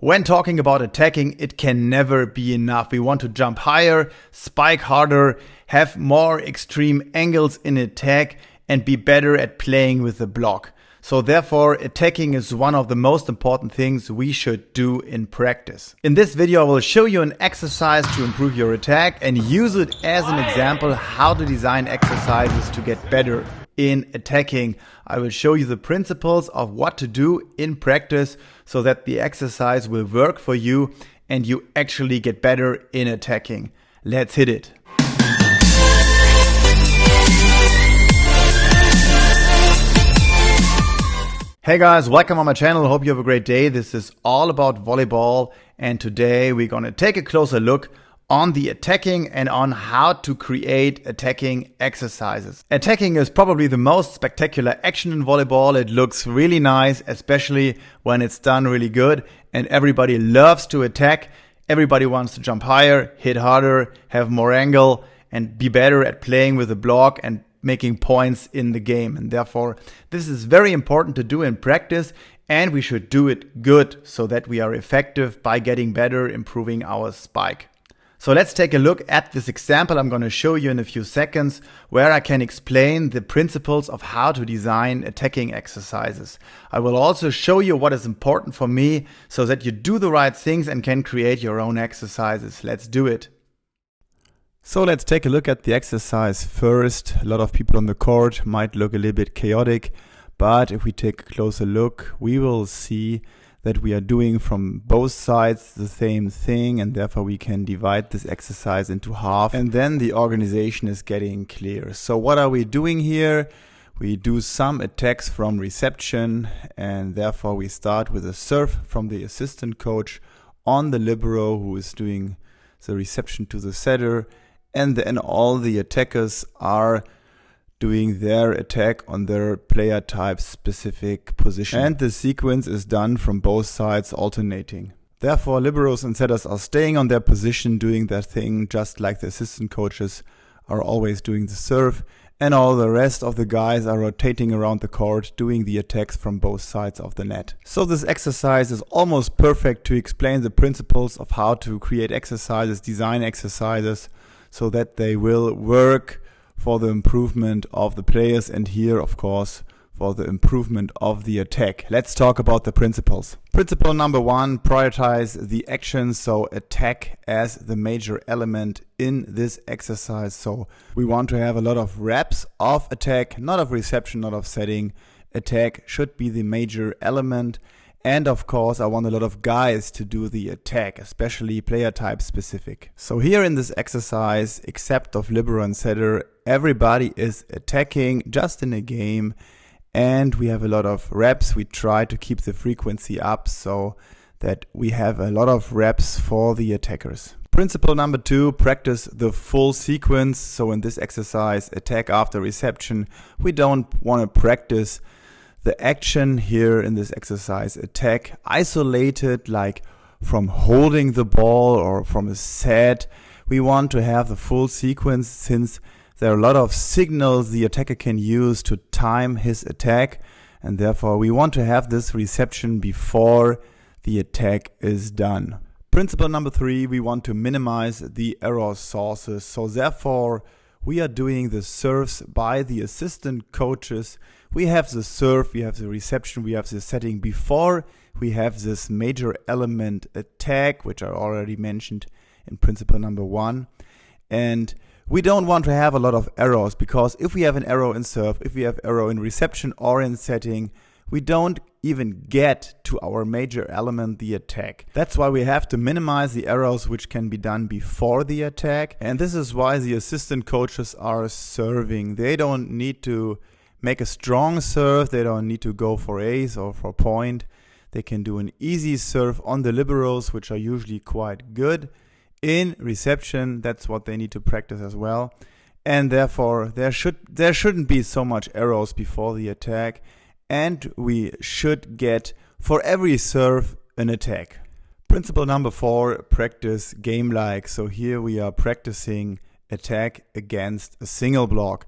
When talking about attacking, it can never be enough. We want to jump higher, spike harder, have more extreme angles in attack, and be better at playing with the block. So therefore, attacking is one of the most important things we should do in practice. In this video, I will show you an exercise to improve your attack and use it as an example how to design exercises to get better in attacking. I will show you the principles of what to do in practice so that the exercise will work for you and you actually get better in attacking. Let's hit it. Hey guys, welcome on my channel. Hope you have a great day. This is all about volleyball, and today we're going to take a closer look on the attacking and on how to create attacking exercises. Attacking is probably the most spectacular action in volleyball. It looks really nice, especially when it's done really good, and everybody loves to attack. Everybody wants to jump higher, hit harder, have more angle, and be better at playing with the block and making points in the game. And therefore, this is very important to do in practice, and we should do it good so that we are effective by getting better, improving our spike. So let's take a look at this example I'm going to show you in a few seconds, where I can explain the principles of how to design attacking exercises. I will also show you what is important for me so that you do the right things and can create your own exercises. Let's do it. So let's take a look at the exercise first. A lot of people on the court might look a little bit chaotic, but if we take a closer look, we will see that we are doing from both sides the same thing, and therefore we can divide this exercise into half, and then the organization is getting clear. So what are we doing here? We do some attacks from reception, and therefore we start with a serve from the assistant coach on the libero who is doing the reception to the setter, and then all the attackers are doing their attack on their player type specific position. And the sequence is done from both sides alternating. Therefore, liberos and setters are staying on their position, doing their thing, just like the assistant coaches are always doing the serve. And all the rest of the guys are rotating around the court, doing the attacks from both sides of the net. So this exercise is almost perfect to explain the principles of how to create exercises, design exercises, so that they will work for the improvement of the players, and here, of course, for the improvement of the attack. Let's talk about the principles. Principle number one, prioritize the action, so attack as the major element in this exercise. So we want to have a lot of reps of attack, not of reception, not of setting. Attack should be the major element. And of course, I want a lot of guys to do the attack, especially player type specific. So here in this exercise, except of libero and setter, everybody is attacking just in a game, and we have a lot of reps. We try to keep the frequency up so that we have a lot of reps for the attackers. Principle number two, practice the full sequence. So in this exercise, attack after reception, we don't want to practice the action here in this exercise, attack isolated, like from holding the ball or from a set. We want to have the full sequence, since there are a lot of signals the attacker can use to time his attack, and therefore we want to have this reception before the attack is done. Principle number three, we want to minimize the error sources. So therefore we are doing the serves by the assistant coaches. We have the serve, we have the reception, we have the setting before we have this major element attack, which I already mentioned in principle number one. And we don't want to have a lot of errors, because if we have an error in serve, if we have error in reception or in setting, we don't even get to our major element, the attack. That's why we have to minimize the errors which can be done before the attack. And this is why the assistant coaches are serving. They don't need to make a strong serve. They don't need to go for ace or for point. They can do an easy serve on the liberos, which are usually quite good. In reception, that's what they need to practice as well. And therefore, there shouldn't be so much errors before the attack. And we should get, for every serve, an attack. Principle number four, practice game-like. So here we are practicing attack against a single block.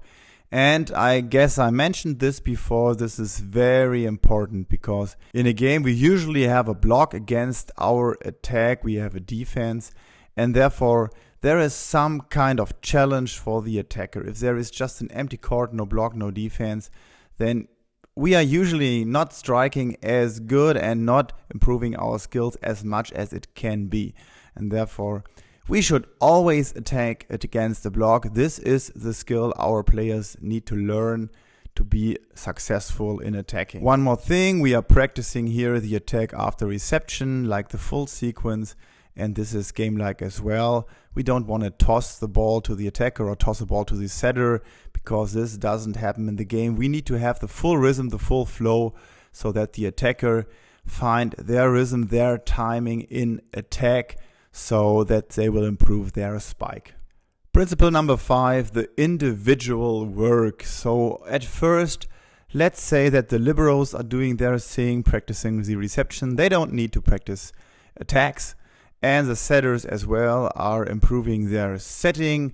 And I guess I mentioned this before, this is very important because in a game we usually have a block against our attack, we have a defense, and therefore there is some kind of challenge for the attacker. If there is just an empty court, no block, no defense, then we are usually not striking as good and not improving our skills as much as it can be. And therefore we should always attack it against the block. This is the skill our players need to learn to be successful in attacking. One more thing, we are practicing here the attack after reception, like the full sequence, and this is game-like as well. We don't want to toss the ball to the attacker or toss the ball to the setter, because this doesn't happen in the game. We need to have the full rhythm, the full flow, so that the attacker find their rhythm, their timing in attack, so that they will improve their spike. Principle number 5, the individual work. So at first, let's say that the liberos are doing their thing, practicing the reception. They don't need to practice attacks. And the setters as well are improving their setting,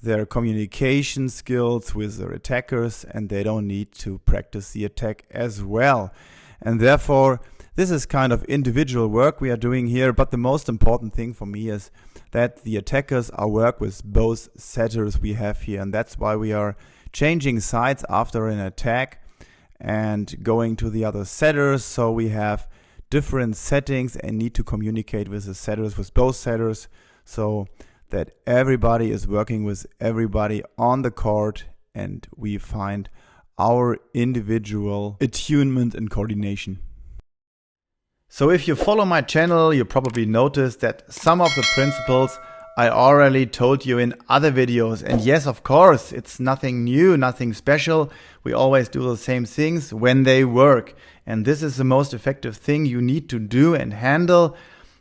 their communication skills with their attackers, and they don't need to practice the attack as well. And therefore, this is kind of individual work we are doing here, but the most important thing for me is that the attackers are work with both setters we have here, and that's why we are changing sides after an attack and going to the other setters. So we have different settings and need to communicate with the setters, with both setters, so that everybody is working with everybody on the court and we find our individual attunement and coordination. So if you follow my channel, you probably noticed that some of the principles I already told you in other videos. And yes, of course, it's nothing new, nothing special. We always do the same things when they work. And this is the most effective thing you need to do and handle.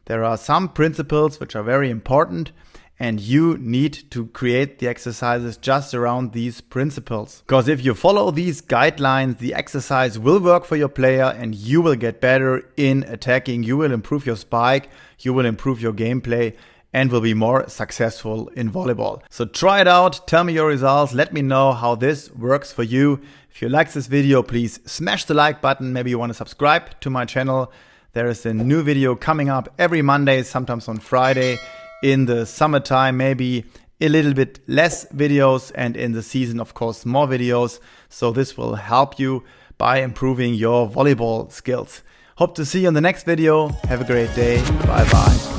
There are some principles which are very important, and you need to create the exercises just around these principles. Because if you follow these guidelines, the exercise will work for your player and you will get better in attacking. You will improve your spike, you will improve your gameplay, and will be more successful in volleyball. So try it out, tell me your results, let me know how this works for you. If you like this video, please smash the like button. Maybe you want to subscribe to my channel. There is a new video coming up every Monday, sometimes on Friday. In the summertime, maybe a little bit less videos, and in the season, of course, more videos. So this will help you by improving your volleyball skills. Hope to see you in the next video. Have a great day. Bye bye.